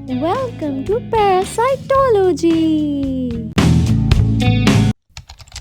Welcome to parasitology.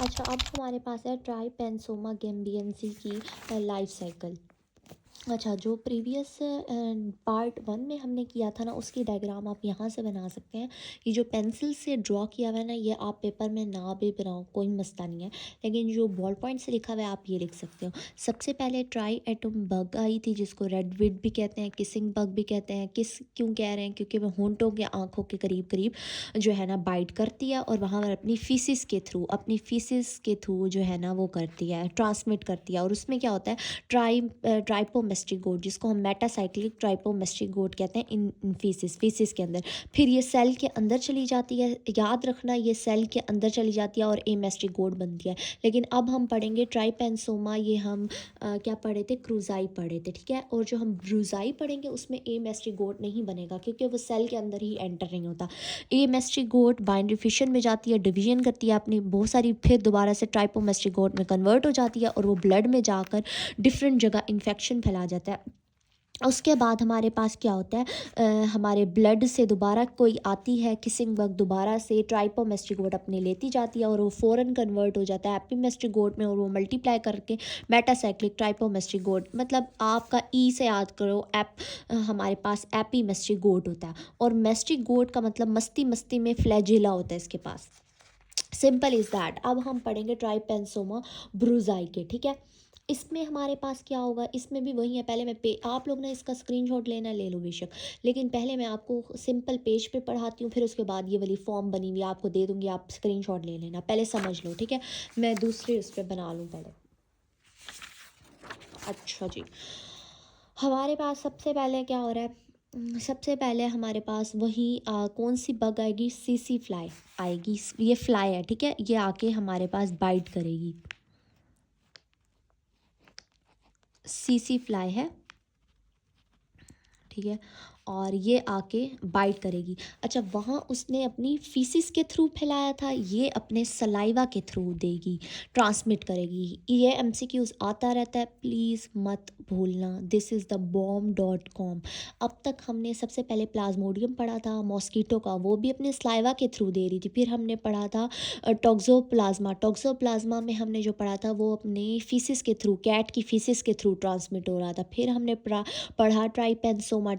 अच्छा, अब हमारे पास है ट्राइपेनसोमा गैम्बियंसी की लाइफ साइकिल। अच्छा, जो प्रीवियस पार्ट 1 में हमने किया था ना, उसकी डायग्राम आप यहाँ से बना सकते हैं। ये जो पेंसिल से ड्रॉ किया हुआ है ना, ये आप पेपर में ना भी बनाओ, कोई मसला नहीं है, लेकिन जो बॉल पॉइंट से लिखा हुआ है आप ये लिख सकते हो। सबसे पहले ट्राई एटम बग आई थी, जिसको रेड विड भी कहते हैं, किसिंग बग भी कहते हैं। किस क्यों कह रहे हैं? क्योंकि वह होंठों के आँखों के करीब करीब जो है ना बाइट करती है, और वहाँ पर अपनी फीसिस के थ्रू जो है ना वो करती है, ट्रांसमिट करती है। और उसमें क्या होता है, ट्राइपोमेस्टिगोट, जिसको हम मेटासाइक्लिक ट्राइपोमेस्टिगोट कहते हैं, इन फीसिस के अंदर। फिर ये सेल के अंदर चली जाती है, याद रखना, ये सेल के अंदर चली जाती है और एमेस्टिगोट बनती है। लेकिन अब हम पढ़ेंगे ट्राइपेनसोमा, ये हम क्या पढ़े थे, क्रूजाई पढ़े थे, ठीक है। और जो हम ब्रूजाई पढ़ेंगे उसमें एमेस्टिगोट नहीं बनेगा, क्योंकि वो सेल के अंदर ही एंटर नहीं होता। एमेस्टिगोट बाइनरी फिशन में जाती है, डिवीजन करती है अपनी बहुत सारी, फिर दोबारा से ट्राइपोमेस्टिगोट में कन्वर्ट हो जाती है, और वो ब्लड में जाकर डिफरेंट जगह इन्फेक्शन फैला जाता है। उसके बाद हमारे पास क्या होता है, हमारे ब्लड से दोबारा कोई आती है किसिंग बग, दोबारा से ट्राइपोमेस्टिगोट अपने लेती जाती है, और वो फ़ौरन कन्वर्ट हो जाता है एपीमेस्टिगोट में, और वो मल्टीप्लाई करके मेटासाइक्लिक ट्राइपोमेस्टिगोट, मतलब आपका ई से याद करो, हमारे पास एपीमेस्टिगोट होता है। और मेस्टिगोट का मतलब मस्ती मस्ती में फ्लैजिला होता है इसके पास। Simple is that. अब हम पढ़ेंगे ट्राइपेनसोमा ब्रूजाई के, ठीक है। इसमें हमारे पास क्या होगा, इसमें भी वही है। पहले मैं आप लोग ना इसका स्क्रीनशॉट लेना ले लो बेशक, लेकिन पहले मैं आपको सिंपल पेज पे पढ़ाती हूँ, फिर उसके बाद ये वाली फॉर्म बनी हुई आपको दे दूँगी, आप स्क्रीनशॉट ले लेना, पहले समझ लो, ठीक है। मैं दूसरे उस पर बना लूँ पहले। अच्छा जी, हमारे पास सबसे पहले क्या हो रहा है, सबसे पहले हमारे पास वही कौन सी बग आएगी, सीसी फ्लाई आएगी। ये फ्लाई है, ठीक है, ये आके हमारे पास बाइट करेगी, सीसी फ्लाई है, ठीक है। और ये आके बाइट करेगी। अच्छा, वहाँ उसने अपनी फीसिस के थ्रू फैलाया था, ये अपने सलाइवा के थ्रू देगी, ट्रांसमिट करेगी। ये एमसीक्यूज आता रहता है, प्लीज़ मत भूलना। This is the bomb.com। अब तक हमने सबसे पहले प्लाज्मोडियम पढ़ा था, मॉस्कीटो का, वो भी अपने सलाइवा के थ्रू दे रही थी। फिर हमने पढ़ा था टॉक्सोप्लाज्मा में हमने जो पढ़ा था वो अपने फीसिस के थ्रू, कैट की फीसिस के थ्रू ट्रांसमिट हो रहा था। फिर हमने पढ़ा ट्राइपेनसोमा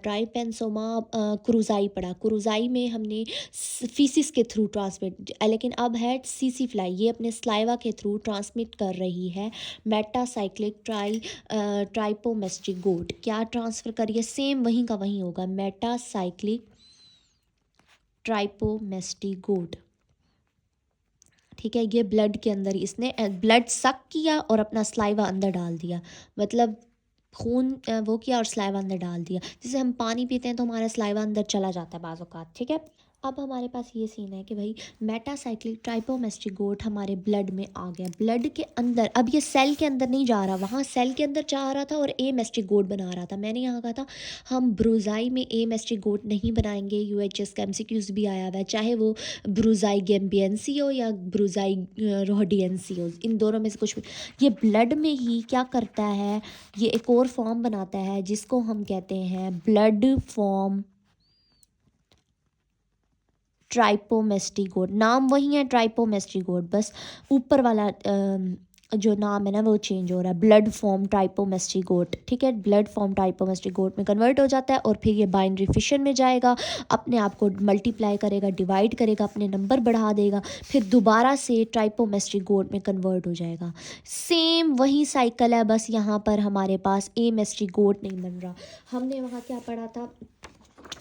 क्रूजाई पढ़ा। क्रूजाई में हमने फीसिस के थ्रू ट्रांसमिट, लेकिन अब है सीसी फ्लाई, ये अपने स्लाइवा के थ्रू ट्रांसमिट कर रही है मेटासाइक्लिक ट्राइपोमेस्टिगोट। क्या ट्रांसफ़र करिए, सेम वहीं का वहीं होगा, मेटासाइक्लिक ट्राइपोमेस्टिगोट, ठीक है। ये ब्लड के अंदर, इसने ब्लड सक किया और अपना स्लाइवा अंदर डाल दिया, मतलब खून वो किया और स्लाइवा अंदर डाल दिया। जैसे हम पानी पीते हैं तो हमारा स्लाइवा अंदर चला जाता है बाज़ औक़ात, ठीक है। अब हमारे पास ये सीन है कि भाई मेटासाइक्लिक ट्राइपोमेस्टिगोट हमारे ब्लड में आ गया, ब्लड के अंदर। अब ये सेल के अंदर नहीं जा रहा, वहाँ सेल के अंदर जा रहा था और एमेस्टिगोट बना रहा था। मैंने यहाँ कहा था हम ब्रूजाई में एमेस्टिगोट नहीं बनाएंगे, यूएचएस का एमसीक्यूज भी आया हुआ है, चाहे वो ब्रूजाई गैम्बियंसी हो या ब्रूजाई रोहडियंसी हो, इन दोनों में से कुछ भी। ये ब्लड में ही क्या करता है, ये एक और फॉर्म बनाता है जिसको हम कहते हैं ब्लड फॉर्म ट्राइपोमेस्टिगोट। नाम वही है ट्राइपोमेस्टिगोट, बस ऊपर वाला जो नाम है ना वो चेंज हो रहा है, ब्लड फॉर्म ट्राइपोमेस्टिगोट, ठीक है। ब्लड फॉर्म ट्राइपोमेस्टिगोट में कन्वर्ट हो जाता है, और फिर ये बाइनरी फिशन में जाएगा, अपने आप को मल्टीप्लाई करेगा, डिवाइड करेगा, अपने नंबर बढ़ा देगा, फिर दोबारा से ट्राइपोमेस्टिगोट में कन्वर्ट हो जाएगा। सेम वही साइकिल है, बस यहाँ पर हमारे पास एमेस्टिगोट नहीं बन रहा। हमने वहाँ क्या पढ़ा था,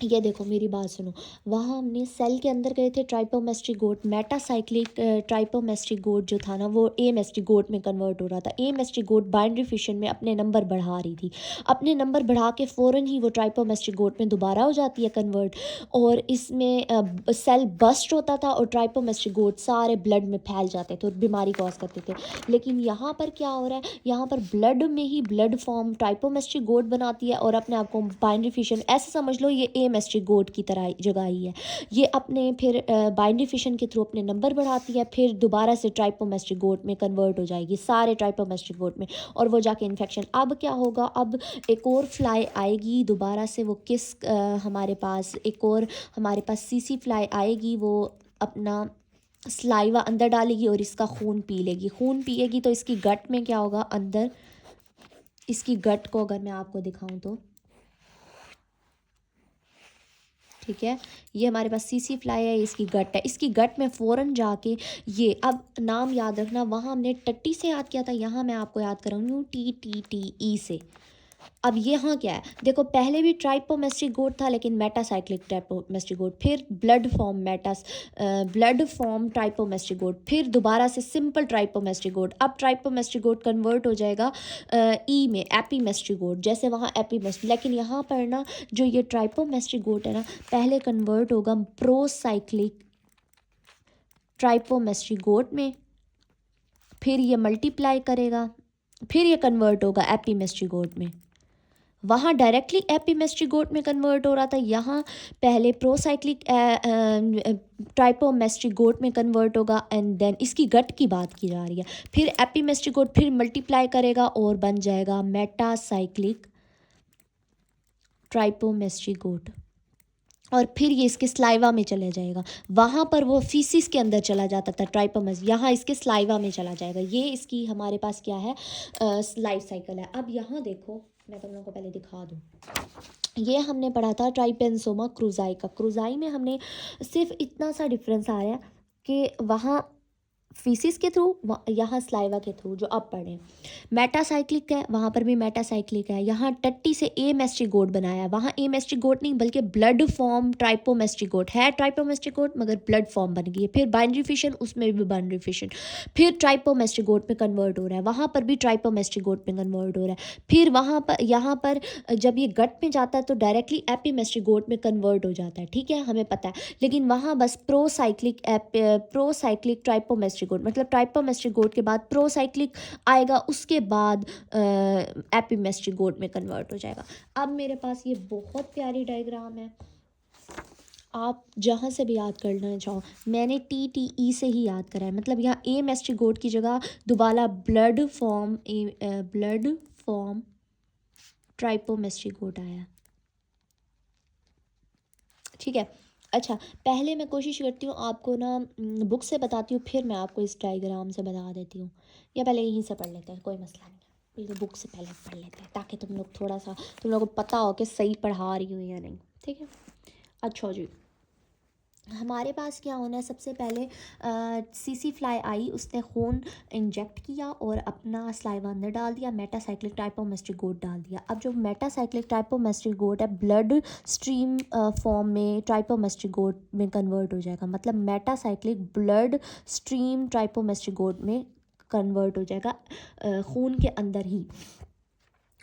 ये देखो मेरी बात सुनो, वहाँ हमने सेल के अंदर गए थे, ट्राइपोमेस्टिगोट मेटासाइक्लिक ट्राइपोमेस्टिगोट जो था ना वो एमेस्टिगोट में कन्वर्ट हो रहा था। एमेस्टिगोट बाइनरी फिशन में अपने नंबर बढ़ा रही थी, अपने नंबर बढ़ा के फ़ौरन ही वो ट्राइपोमेस्टिगोट में दोबारा हो जाती है कन्वर्ट, और इसमें सेल बस्ट होता था और ट्राइपोमेस्टिगोट सारे ब्लड में फैल जाते थे और बीमारी कॉज करते थे। लेकिन यहाँ पर क्या हो रहा है, यहाँ पर ब्लड में ही ब्लड फॉर्म ट्राइपोमेस्टिगोट बनाती है और अपने आप को बाइनरी फिशन, ऐसे समझ लो ये एएमएसटी गोट की तरह जगह ही है। ये अपने फिर बाइनरी फिशन के थ्रू अपने नंबर बढ़ाती है, फिर दोबारा से ट्राइपोमेस्टिक गोट में कन्वर्ट हो जाएगी, सारे ट्राइपोमेस्टिक गोट में, और वो जाके इन्फेक्शन। अब क्या होगा, अब एक और फ्लाई आएगी दोबारा से, वो किस हमारे पास एक और हमारे पास सीसी फ्लाई आएगी, वो अपना स्लाइवा अंदर डालेगी और इसका खून पी लेगी। खून पिएगी तो इसकी गट में क्या होगा, अंदर इसकी गट को अगर मैं आपको दिखाऊं तो ठीक है, ये हमारे पास सीसी फ्लाई है, इसकी गट है, इसकी गट में फ़ौरन जाके ये, अब नाम याद रखना, वहाँ हमने टट्टी से याद किया था, यहाँ मैं आपको याद कराऊंगी TTTE से। अब यहाँ क्या है, देखो पहले भी ट्राइपोमेस्टिक गोट था लेकिन मेटासाइक्लिक ट्राइपोमेस्टिक गोट, फिर ब्लड फॉर्म ट्राइपोमेस्टिक गोट, फिर दोबारा से सिंपल ट्राइपोमेस्टिक गोट, अब ट्राइपोमेस्टिक गोट कन्वर्ट हो जाएगा ई में एपीमेस्टिक गोट, जैसे वहाँ एपीमेस्टिक, लेकिन यहाँ पर ना जो ये ट्राइपोमेस्टिक गोट है ना, पहले कन्वर्ट होगा प्रोसाइक्लिक ट्राइपोमेस्टिक गोट में, फिर ये मल्टीप्लाई करेगा, फिर ये कन्वर्ट होगा एपीमेस्टिक गोट में। वहाँ डायरेक्टली एपीमेस्टिक गोट में कन्वर्ट हो रहा था, यहाँ पहले प्रोसाइक्लिक ट्राइपोमेस्टिक गोट में कन्वर्ट होगा, एंड देन इसकी गट की बात की जा रही है, फिर एपीमेस्टिक गोट, फिर मल्टीप्लाई करेगा और बन जाएगा मेटासाइक्लिक ट्राइपोमेस्टिक गोट, और फिर ये इसके स्लाइवा में चले जाएगा। वहाँ पर वो फीसिस के अंदर चला जाता था ट्राइपोमेस, यहाँ इसके स्लाइवा में चला जाएगा। ये इसकी हमारे पास क्या है, लाइफ साइकिल है। अब यहाँ देखो, मैं तुम लोगों को पहले दिखा दूँ, ये हमने पढ़ा था ट्राइपेंसोमा क्रूजाई का। क्रूजाई में हमने सिर्फ इतना सा डिफरेंस आ रहा है कि वहाँ फीसिस के थ्रू, यहाँ स्लाइवा के थ्रू, जो अब पढ़े। मेटासाइक्लिक है, वहाँ पर भी मेटासाइक्लिक है। यहाँ टट्टी से एमेस्टिक गोट बनाया है, वहाँ एमेस्टिक गोट नहीं बल्कि ब्लड फॉर्म ट्राइपोमेस्टिक गोट है, ट्राइपोमेस्टिक गोट मगर ब्लड फॉर्म बन गई है। फिर बाइनरी फिशन, उसमें भी बाइनरी फिशन, फिर ट्राइपोमेस्टिक गोट में कन्वर्ट हो रहा है, वहाँ पर भी ट्राइपोमेस्टिक गोट में कन्वर्ट हो रहा है। फिर वहाँ पर यहाँ पर जब ये गट में जाता है तो डायरेक्टली एपीमेस्टिक गोट में कन्वर्ट हो जाता है, ठीक है, हमें पता है। लेकिन वहाँ बस प्रोसाइक्लिक ट्राइपोमेस्टिक गोट, मतलब ट्राइपोमेस्टिक गोट के बाद प्रोसाइक्लिक आएगा, उसके बाद एपीमेस्टिक गोट में कन्वर्ट हो जाएगा। अब मेरे पास ये बहुत प्यारी डायग्राम है, आप जहाँ से भी याद करना चाहो, मैंने TTE से ही याद करा है, मतलब यहाँ एमेस्टिक गोट की जगह दोबारा ब्लड फॉर्म ट्राइपोमेस्टिक गोट आया, ठीक है। अच्छा, पहले मैं कोशिश करती हूँ आपको ना बुक से बताती हूँ, फिर मैं आपको इस डायग्राम से बता देती हूँ, या पहले यहीं से पढ़ लेते हैं, कोई मसला नहीं है, पहले बुक से पहले पढ़ लेते हैं ताकि तुम लोग थोड़ा सा, तुम लोगों को पता हो कि सही पढ़ा रही हूँ या नहीं, ठीक है। अच्छा जी, हमारे पास क्या होना है, सबसे पहले सीसी फ्लाई आई, उसने खून इंजेक्ट किया और अपना स्लाइवा अंदर डाल दिया, मेटासाइक्लिक ट्राइपोमेस्टिक गोट डाल दिया। अब जो मेटासाइक्लिक ट्राइपोमेस्टिक गोट है ब्लड स्ट्रीम फॉर्म में ट्राइपोमेस्टिक गोट में कन्वर्ट हो जाएगा, मतलब मेटासाइक्लिक ब्लड स्ट्रीम ट्राइपोमेस्टिक गोट में कन्वर्ट हो जाएगा खून के अंदर ही।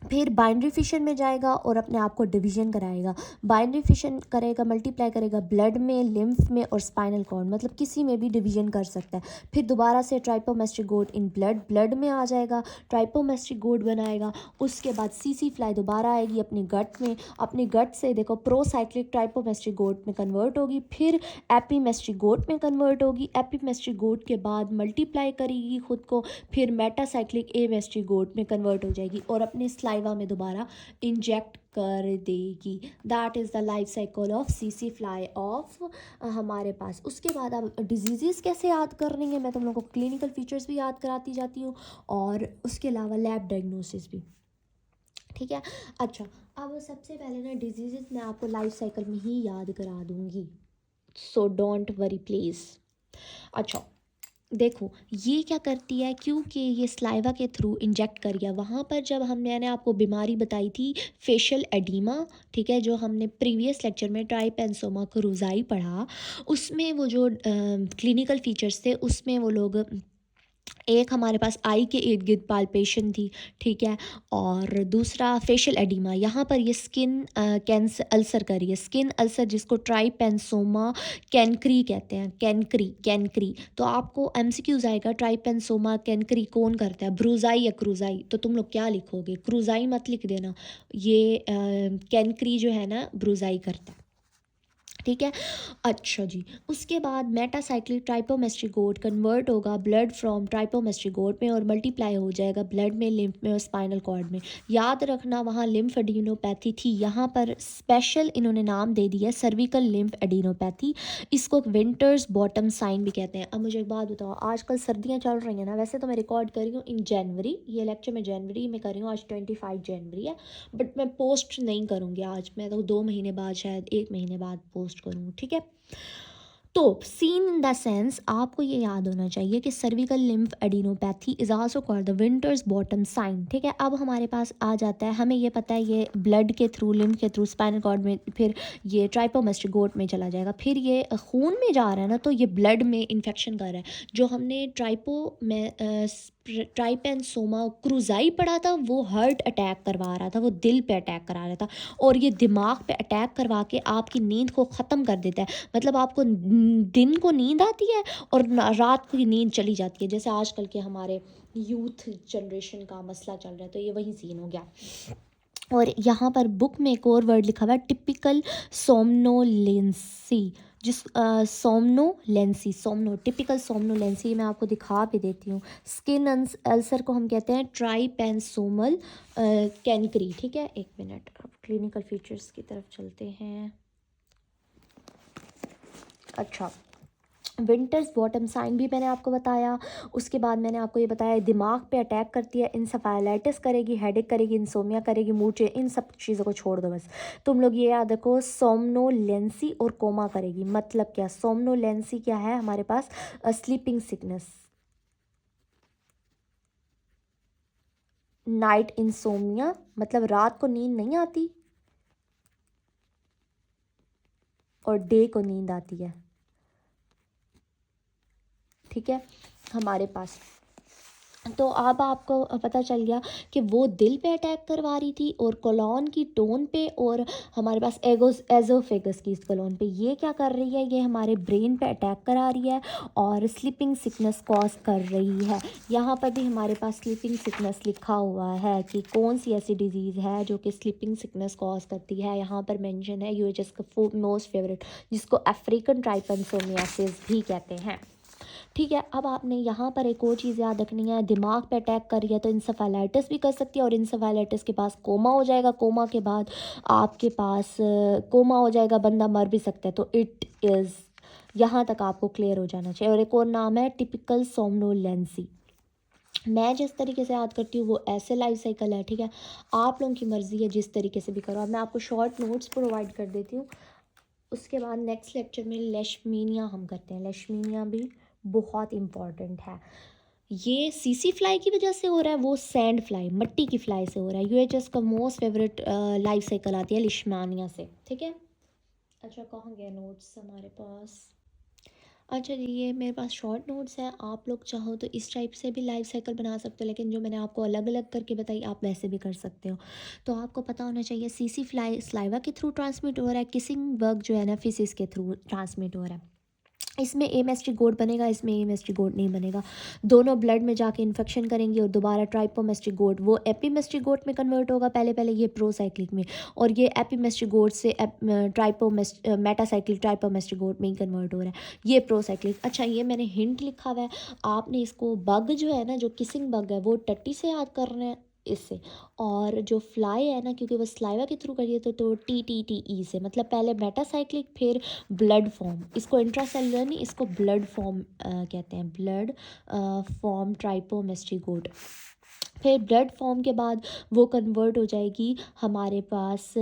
फिर बाइनरी फिशन में जाएगा और अपने आप को डिवीजन कराएगा, बाइनरी फिशन करेगा, मल्टीप्लाई करेगा ब्लड में, लिम्फ में और स्पाइनल कॉर्ड, मतलब किसी में भी डिवीजन कर सकता है। फिर दोबारा से ट्राइपोमेस्टिक गोट इन ब्लड में आ जाएगा, ट्राइपोमेस्टिक गोट बनाएगा। उसके बाद सीसी फ्लाई दोबारा आएगी अपनी गट में, अपनी गट से देखो प्रोसाइक्लिक ट्राइपोमेस्टिक गोट में कन्वर्ट होगी, फिर एपीमेस्टिक गोट में कन्वर्ट होगी, एपीमेस्टिक गोट के बाद मल्टीप्लाई करेगी खुद को, फिर मेटासाइक्लिक एमेस्टिक गोट में कन्वर्ट हो जाएगी और अपने स्लाइवा में दोबारा इंजेक्ट कर देगी। That is the life cycle of CC fly of हमारे पास। उसके बाद अब डिजीज़ कैसे याद करनी है, मैं तुम लोगों को क्लिनिकल फीचर्स भी याद कराती जाती हूँ और उसके अलावा लैब डायग्नोसिस भी, ठीक है। अच्छा, अब सबसे पहले ना डिजीज़ मैं आपको लाइफ साइकिल में ही याद करा दूँगी, सो डोंट वरी प्लीज़। अच्छा देखो, ये क्या करती है, क्योंकि ये स्लाइवा के थ्रू इंजेक्ट कर गया, वहाँ पर जब मैंने आपको बीमारी बताई थी फेशियल एडिमा, ठीक है, जो हमने प्रीवियस लेक्चर में ट्राइपेंसोमा क्रूजाई पढ़ा, उसमें वो जो क्लिनिकल फीचर्स थे उसमें वो लोग, एक हमारे पास आई के इर्द गिर्द पाल्पेशन थी, ठीक है, और दूसरा फेशियल एडिमा, यहाँ पर ये स्किन कैंसर अल्सर कर रही है, स्किन अल्सर जिसको ट्राइपेंसोमा कैनक्री कहते हैं, कैनक्री। तो आपको MCQs आएगा, ट्राइपेंसोमा कैनक्री कौन करता है, ब्रूजाई या क्रूजाई, तो तुम लोग क्या लिखोगे, क्रूजाई मत लिख देना, ये कैनक्री जो है ना ब्रूजाई करता है, ठीक है। अच्छा जी, उसके बाद मेटासाइक्लिक ट्राइपोमेस्ट्रिगोट कन्वर्ट होगा ब्लड फ्रॉम ट्राइपोमेस्ट्रिगोट में और मल्टीप्लाई हो जाएगा ब्लड में, लिम्फ में और स्पाइनल कॉर्ड में। याद रखना वहाँ लिम्फ एडिनोपैथी थी, यहाँ पर स्पेशल इन्होंने नाम दे दिया सर्विकल लिम्फ एडिनोपैथी। इसको विंटर्स बॉटम साइन भी कहते हैं। अब मुझे एक बात बताओ, आजकल सर्दियाँ चल रही हैं ना, वैसे तो मैं रिकॉर्ड कर रही हूँ इन जनवरी, ये लेक्चर मैं जनवरी में कर रही हूँ, आज 25 जनवरी है, बट मैं पोस्ट नहीं करूँगी आज, मैं तो 2 महीने बाद शायद 1 महीने बाद पोस्ट करूँगी, ठीक है। तो सीन इन द सेंस आपको ये याद होना चाहिए कि cervical lymph adenopathy is also called the Winterbottom's sign, ठीक है। अब हमारे पास आ जाता है, हमें ये पता है ये ब्लड के थ्रू, लिम्फ के थ्रू, स्पाइनल कॉर्ड में, फिर ये ट्राइपोमेस्ट्रिगोट में चला जाएगा, फिर ये खून में जा रहा है ना, तो ये ब्लड में इन्फेक्शन कर रहा है। जो हमने ट्राइपेनसोमा क्रूजाई पढ़ा था, वो हार्ट अटैक करवा रहा था, वो दिल पे अटैक करा रहा था, और ये दिमाग पे अटैक करवा के आपकी नींद को ख़त्म कर देता है। मतलब आपको दिन को नींद आती है और रात को नींद चली जाती है, जैसे आजकल के हमारे यूथ जनरेशन का मसला चल रहा है, तो ये वही सीन हो गया। और यहाँ पर बुक में एक और वर्ड लिखा हुआ है टिपिकल सोमनोलेंसी, जिस सोमनो टिपिकल सोमनोलेंसी मैं आपको दिखा भी देती हूँ। स्किन अल्सर को हम कहते हैं ट्राइपेंसोमल कैनिकरी, ठीक है। एक मिनट, अब क्लिनिकल फीचर्स की तरफ चलते हैं। अच्छा, विंटर्स बॉटम साइन भी मैंने आपको बताया। उसके बाद मैंने आपको ये बताया दिमाग पे अटैक करती है, इंसेफेलाइटिस करेगी, हेडेक करेगी, इंसोमिया करेगी, मूड चेंज, इन सब चीज़ों को छोड़ दो बस। तुम लोग ये याद रखो, सोमनोलेंसी और कोमा करेगी। मतलब क्या, सोमनोलेंसी क्या है हमारे पास, स्लीपिंग सिकनेस, नाइट इंसोमिया मतलब रात को नींद नहीं आती और डे को नींद आती है, ठीक है हमारे पास। तो अब आपको पता चल गया कि वो दिल पे अटैक करवा रही थी और कोलॉन की टोन पे, और हमारे पास एजोफेगस की इस कोलॉन पे ये क्या कर रही है, ये हमारे ब्रेन पे अटैक करा रही है और स्लीपिंग सिकनेस कॉज कर रही है। यहाँ पर भी हमारे पास स्लीपिंग सिकनेस लिखा हुआ है कि कौन सी ऐसी डिजीज़ है जो कि स्लीपिंग सिकनेस कॉज करती है। यहाँ पर मेंशन है यूएचएस का मोस्ट फेवरेट, जिसको अफ्रीकन ट्राइपेंसोमियासिस भी कहते हैं, ठीक है। अब आपने यहाँ पर एक और चीज़ याद रखनी है, दिमाग पे अटैक कर रही है तो इंसेफेलाइटिस भी कर सकती है, और इंसेफेलाइटिस के पास कोमा हो जाएगा, कोमा के बाद आपके पास कोमा हो जाएगा, बंदा मर भी सकता है। तो इट इज़, यहाँ तक आपको क्लियर हो जाना चाहिए। और एक और नाम है टिपिकल सोमनोलेंसी। मैं जिस तरीके से याद करती हूँ वो ऐसे लाइफ साइकिल है, ठीक है। आप लोगों की मर्ज़ी है जिस तरीके से भी करो। अब मैं आपको शॉर्ट नोट्स प्रोवाइड कर देती हूँ। उसके बाद नेक्स्ट लेक्चर में लेशमीनिया हम करते हैं। लेशमीनिया भी बहुत इम्पॉर्टेंट है। ये सीसी फ्लाई की वजह से हो रहा है, वो सैंड फ्लाई, मिट्टी की फ्लाई से हो रहा है। यूएचएस का मोस्ट फेवरेट लाइफ साइकिल आती है लिशमानिया से, ठीक है। अच्छा, कहाँ गए नोट्स हमारे पास। अच्छा जी, ये मेरे पास शॉर्ट नोट्स हैं, आप लोग चाहो तो इस टाइप से भी लाइफ साइकिल बना सकते हो, लेकिन जो मैंने आपको अलग अलग करके बताई आप वैसे भी कर सकते हो। तो आपको पता होना चाहिए सीसी फ्लाई स्लाइवा के थ्रू ट्रांसमिट हो रहा है, किसिंग वर्क जो है ना फिसिस के थ्रू ट्रांसमिट हो रहा है। इसमें एमएसटी गोड बनेगा, इसमें एमएसटी गोड नहीं बनेगा। दोनों ब्लड में जाके इन्फेक्शन करेंगी और दोबारा ट्राइपोमेस्ट्रिक गोड वो एपीमेस्ट्रिक गोड में कन्वर्ट होगा, पहले ये प्रोसाइक्लिक में, और ये एपीमेस्ट्रिक गोड से मेटासाइक्लिक ट्राइपोमेस्ट्रिक गोड में ही कन्वर्ट हो रहा है, ये प्रोसाइक्लिक। अच्छा, ये मैंने हिंट लिखा हुआ है, आपने इसको बग जो है ना, जो किसिंग बग है, वो टट्टी से याद करना है इससे, और जो फ्लाई है ना, क्योंकि वो स्लाइवा के थ्रू करिए तो टी से, मतलब पहले मेटासाइक्लिक फिर ब्लड फॉर्म, इसको इंट्रासेलुलर नहीं, इसको ब्लड फॉर्म कहते हैं, ब्लड फॉर्म ट्राइपोमेस्ट्रिगोड। फिर ब्लड फॉर्म के बाद वो कन्वर्ट हो जाएगी हमारे पास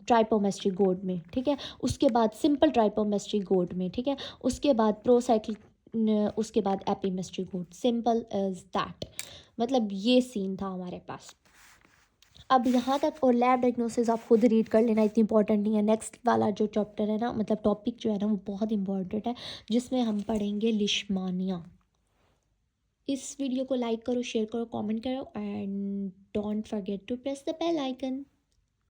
ट्राइपोमेस्ट्रिक गोड में, ठीक है। उसके बाद सिंपल ट्राइपोमेस्ट्रिक गोड में, ठीक है। उसके बाद प्रोसाइक्लिक, उसके बाद एपीमेस्ट्रिक गोड, सिंपल एज दैट। मतलब ये सीन था हमारे पास। अब यहाँ तक, और लैब डायग्नोसिस आप खुद रीड कर लेना, इतनी इंपॉर्टेंट नहीं है। नेक्स्ट वाला जो चैप्टर है ना, मतलब टॉपिक जो है ना, वो बहुत इंपॉर्टेंट है, जिसमें हम पढ़ेंगे लिशमानिया। इस वीडियो को लाइक करो, शेयर करो, कमेंट करो, and don't forget to press the bell icon.